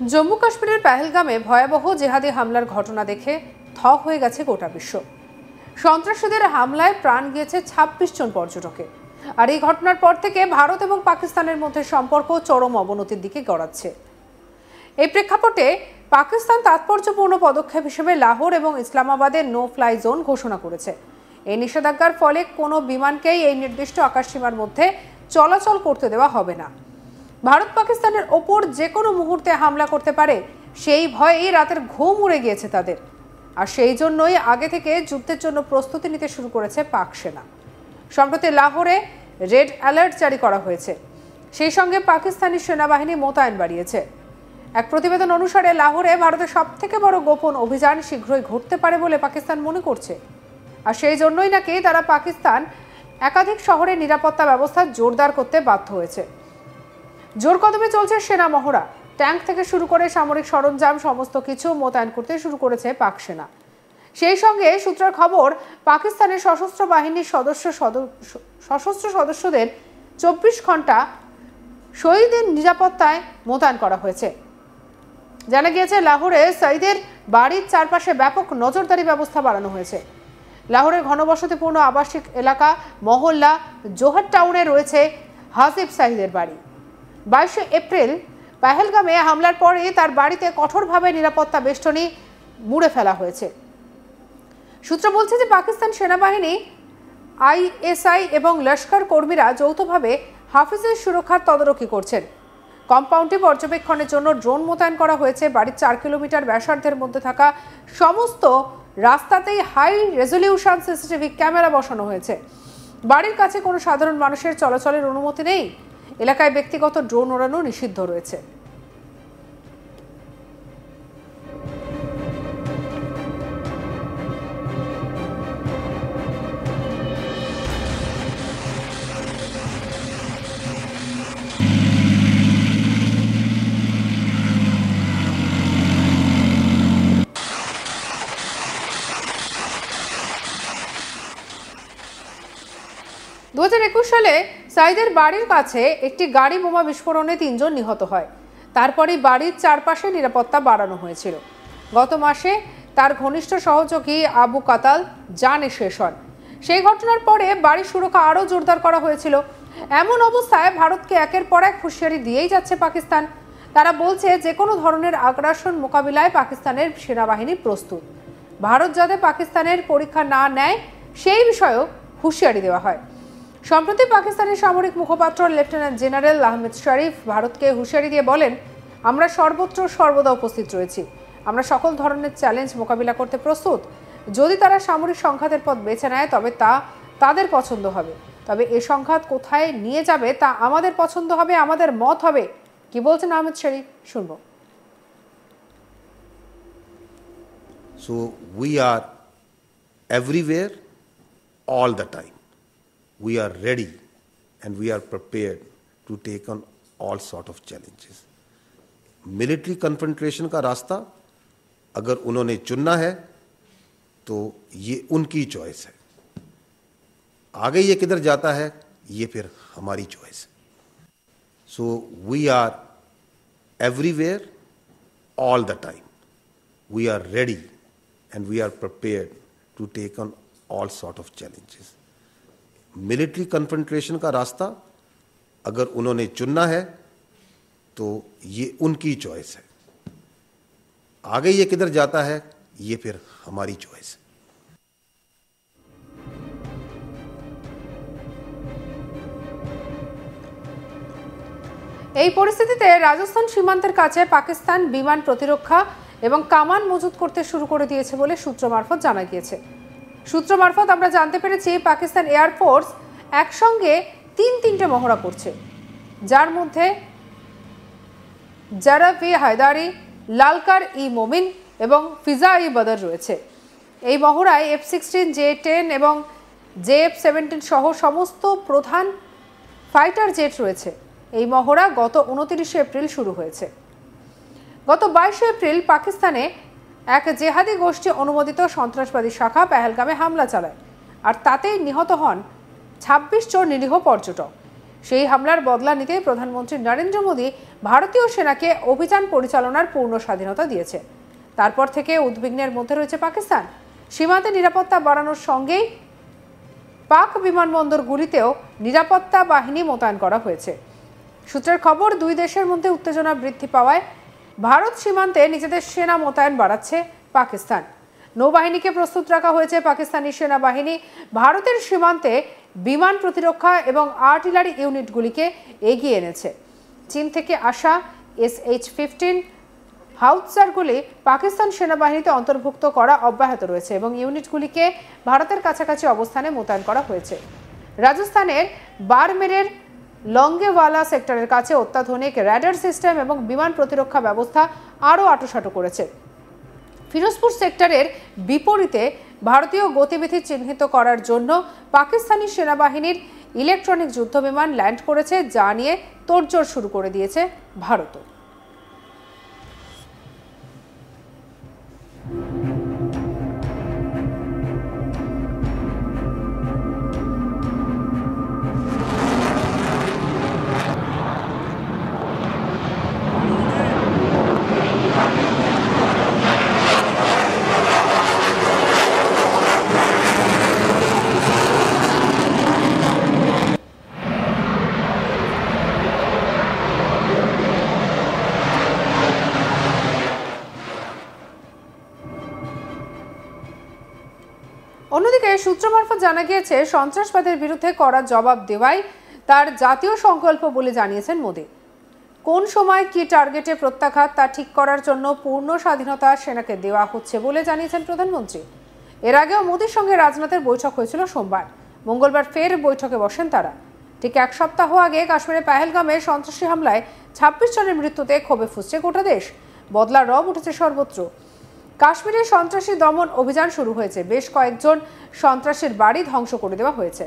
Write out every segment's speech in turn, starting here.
জম্মু কাশ্মীরের পেহেলগামে ভয়াবহ জেহাদি হামলার ঘটনা দেখে থ হয়ে গেছে গোটা বিশ্ব। সন্ত্রাসীদের হামলায় প্রাণ গিয়েছে ২৬ জন পর্যটকের। আর এই ঘটনার পর থেকে ভারত এবং পাকিস্তানের মধ্যে সম্পর্ক চরম অবনতির দিকে গড়াচ্ছে। এই প্রেক্ষাপটে পাকিস্তান তাৎপর্যপূর্ণ পদক্ষেপ হিসেবে লাহোর এবং ইসলামাবাদের নো ফ্লাই জোন ঘোষণা করেছে। এই নিষেধাজ্ঞার ফলে কোনো বিমানকেই এই নির্দিষ্ট আকাশসীমার মধ্যে চলাচল করতে দেওয়া হবে না। ভারত পাকিস্তানের ওপর যে কোনো মুহূর্তে হামলা করতে পারে সেই ভয়েই রাতের ঘুম উড়ে গিয়েছে তাদের। আর সেই জন্যই আগে থেকে যুদ্ধের জন্য প্রস্তুতি নিতে শুরু করেছে পাক সেনা। সম্প্রতি লাহোরে রেড অ্যালার্ট জারি করা হয়েছে। সেই সঙ্গে পাকিস্তানি সেনাবাহিনী মোতায়েন বাড়িয়েছে। এক প্রতিবেদন অনুসারে লাহোরে ভারতের সবথেকে বড় গোপন অভিযান শীঘ্রই ঘটতে পারে বলে পাকিস্তান মনে করছে। আর সেই জন্যই নাকি তারা পাকিস্তান একাধিক শহরে নিরাপত্তা ব্যবস্থা জোরদার করতে বাধ্য হয়েছে। জোর কদমে চলছে সেনা মহড়া। ট্যাঙ্ক থেকে শুরু করে সামরিক সরঞ্জাম সমস্ত কিছু মোতায়েন করতে শুরু করেছে পাক সেনা। সেই সঙ্গে সূত্রের খবর, পাকিস্তানের সশস্ত্র বাহিনীর সশস্ত্র সদস্যদের ২৪ ঘন্টা শহীদের নিরাপত্তায় মোতায়েন করা হয়েছে। জানা গিয়েছে লাহোরে শহীদের বাড়ির চারপাশে ব্যাপক নজরদারি ব্যবস্থা বাড়ানো হয়েছে। লাহোরের ঘনবসতিপূর্ণ আবাসিক এলাকা মহল্লা জোহর টাউনে রয়েছে হাসিব শহীদের বাড়ি। ২২ এপ্রিল পেহেলগামে হামলার পরে তার বাড়িতে কঠোরভাবে নিরাপত্তা বেষ্টনী মুড়ে ফেলা হয়েছে। সূত্র বলছে যে পাকিস্তান সেনাবাহিনী, আইএসআই এবং লস্কর কর্মীরা যৌথভাবে হাফিজের সুরক্ষার তদারকি করছেন। কম্পাউন্ডে পর্যবেক্ষণের জন্য ড্রোন মোতায়েন করা হয়েছে। বাড়ির ৪ কিলোমিটার ব্যাসার্ধের মধ্যে থাকা সমস্ত রাস্তাতেই হাই রেজলিউশন সিসিটিভি ক্যামেরা বসানো হয়েছে। বাড়ির কাছে কোনো সাধারণ মানুষের চলাচলের অনুমতি নেই। এলাকায় ব্যক্তিগত ড্রোন ওড়ানো নিষিদ্ধ রয়েছে। দু ২০২১ সালে সাইদের বাড়ির কাছে একটি গাড়ি বোমা বিস্ফোরণে ৩ জন নিহত হয়। তারপরই বাড়ির চারপাশে নিরাপত্তা বাড়ানো হয়েছিল। গত মাসে তার ঘনিষ্ঠ সহযোগী আবু কাতাল জানে শেষ হন। সেই ঘটনার পরে বাড়ির সুরক্ষা আরও জোরদার করা হয়েছিল। এমন অবস্থায় ভারতকে একের পর এক হুঁশিয়ারি দিয়েই যাচ্ছে পাকিস্তান। তারা বলছে যে কোনো ধরনের আগ্রাসন মোকাবিলায় পাকিস্তানের সেনাবাহিনী প্রস্তুত। ভারত যাতে পাকিস্তানের পরীক্ষা না নেয় সেই বিষয়েও হুঁশিয়ারি দেওয়া হয়। সম্প্রতি পাকিস্তানের সামরিক মুখপাত্র লেফটেন্যান্ট জেনারেল আহমেদ শরীফ ভারতকে হুঁশিয়ারি দিয়ে বলেন, আমরা সর্বত্র সর্বদা উপস্থিত রয়েছি। আমরা সকল ধরনের চ্যালেঞ্জ মোকাবিলা করতে প্রস্তুত। যদি তারা সামরিক সংঘাতের পথ বেছে নেয় তবে তা তাদের পছন্দ হবে। তবে এই সংঘাত কোথায় নিয়ে যাবে তা আমাদের পছন্দ হবে, আমাদের মত হবে। কি বলছেন আহমেদ শরীফ, শুনবো। So we are everywhere all the time. We are ready and we are prepared to take on all sort of challenges. Military confrontation का रास्ता अगर उन्होंने चुनना है तो ये उनकी चॉइस है। आगे ये किधर जाता है ये फिर हमारी चॉइस है। So we are everywhere all the time. We are ready and we are prepared to take on all sort of challenges. Military confrontation का रास्ता अगर उन्होंने चुनना है तो ये उनकी चॉइस है। आगे ये किधर जाता है ये फिर हमारी चॉइस है। এই পরিস্থিতিতে রাজস্থান সীমান্তের কাছে পাকিস্তান বিমান প্রতিরক্ষা এবং কামান মজুত করতে শুরু করে দিয়েছে বলে সূত্র মারফত জানা গিয়েছে। সূত্র মারফত আমরা জানতে পেরেছি পাকিস্তান এয়ারফোর্স একসঙ্গে তিনটে মহড়া করছে, যার মধ্যে জারাফ-ই হায়দারি, লালকার ই মোমিন এবং ফিজা-ই বদর রয়েছে। এই মহড়ায় F-16, J-10 এবং JF-17 সহ সমস্ত প্রধান ফাইটার জেট রয়েছে। এই মহড়া গত ২৯ এপ্রিল শুরু হয়েছে। গত ২২ এপ্রিল পাকিস্তানে এক জেহাদি গোষ্ঠী অনুমোদিত সন্ত্রাসবাদী শাখা পেহেলগামে হামলা চালায়, আর তাতেই নিহত হন ২৬ জন নিরীহ পর্যটক। সেই হামলার বদলা নিতে প্রধানমন্ত্রী নরেন্দ্র মোদী ভারতীয় সেনাকে অভিযান পরিচালনার পূর্ণ স্বাধীনতা দিয়েছে। তারপর থেকে উদ্বিগ্নের মধ্যে রয়েছে পাকিস্তান। সীমান্তে নিরাপত্তা বাড়ানোর সঙ্গেই পাক বিমানবন্দরগুলিতেও নিরাপত্তা বাহিনী মোতায়েন করা হয়েছে। সূত্রের খবর, দুই দেশের মধ্যে উত্তেজনা বৃদ্ধি পাওয়ায় ভারত সীমান্তে নিজেদের সেনা মোতায়েন বাড়াচ্ছে পাকিস্তান। নৌবাহিনীকে প্রস্তুত রাখা হয়েছে। পাকিস্তানি সেনাবাহিনী ভারতের সীমান্তে বিমান প্রতিরক্ষা এবং আর্টিলারি ইউনিটগুলিকে এগিয়ে এনেছে। চীন থেকে আসা SH-15 হাউটজারগুলি পাকিস্তান সেনাবাহিনীতে অন্তর্ভুক্ত করা অব্যাহত রয়েছে এবং ইউনিটগুলিকে ভারতের কাছাকাছি অবস্থানে মোতায়েন করা হয়েছে। রাজস্থানের বারমেরের লঙ্গেওয়ালা সেক্টরের কাছে অত্যাধুনিক র্যাডার সিস্টেম এবং বিমান প্রতিরক্ষা ব্যবস্থা আরও আঁটোসাঁটো করেছে। ফিরোজপুর সেক্টরের বিপরীতে ভারতীয় গতিবিধি চিহ্নিত করার জন্য পাকিস্তানি সেনাবাহিনীর ইলেকট্রনিক যুদ্ধবিমান ল্যান্ড করেছে, যা নিয়ে তোড়জোড় শুরু করে দিয়েছে ভারতও। অন্যদিকে সূত্র মারফত জানা গিয়েছে, সন্ত্রাসবাদের বিরুদ্ধে কড়া জবাব দেওয়াই তার জাতীয় সংকল্প বলে জানিয়েছেন মোদী। কোন সময় কি টার্গেটে প্রত্যাঘাত তা ঠিক করার জন্য পূর্ণ স্বাধীনতা সেনাকে দেওয়া হচ্ছে বলে জানিয়েছেন প্রধানমন্ত্রী। এর আগেও মোদীর সঙ্গে রাজনাথের বৈঠক হয়েছিল সোমবার। মঙ্গলবার ফের বৈঠকে বসেন তারা। ঠিক এক সপ্তাহ আগে কাশ্মীরের পেহেলগামে সন্ত্রাসী হামলায় 26 জনের মৃত্যুতে ক্ষোভে ফুঁসছে গোটা দেশ। বদলার রব উঠেছে সর্বত্র। কাশ্মীরে সন্ত্রাসী দমন অভিযান শুরু হয়েছে। বেশ কয়েকজন সন্ত্রাসীর বাড়ি ধ্বংস করে দেওয়া হয়েছে।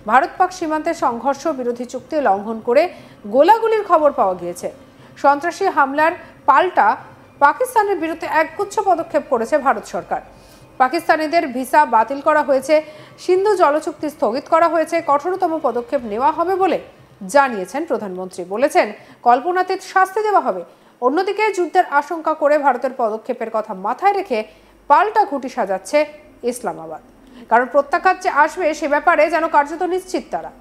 ভারত পাক সীমান্তে সংঘর্ষ বিরোধী চুক্তি লঙ্ঘন করে গোলাগুলির খবর পাওয়া গিয়েছে। সন্ত্রাসী হামলার পাল্টা পাকিস্তানের বিরুদ্ধে একগুচ্ছ পদক্ষেপ করেছে ভারত সরকার। পাকিস্তানিদের ভিসা বাতিল করা হয়েছে, সিন্ধু জলচুক্তি স্থগিত করা হয়েছে, কঠোরতম পদক্ষেপ নেওয়া হবে বলে জানিয়েছেন প্রধানমন্ত্রী। বলেছেন, কল্পনাতীত শাস্তি দেওয়া হবে। অন্যদিকে যুদ্ধের আশঙ্কা করে ভারতের পদক্ষেপের কথা মাথায় রেখে পাল্টা ঘুঁটি সাজাচ্ছে ইসলামাবাদ। কারণ প্রত্যাঘাত যে আসবে সে ব্যাপারে যেন কার্যত নিশ্চিত তারা।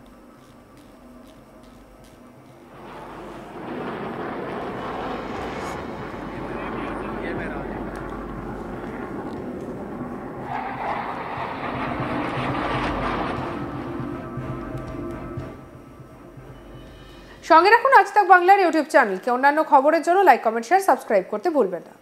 সঙ্গে রাখুন আজ তাক বাংলার ইউটিউব চ্যানেলকে। অন্যান্য খবরের জন্য লাইক, কমেন্ট, শেয়ার, সাবস্ক্রাইব করতে ভুলবেন না।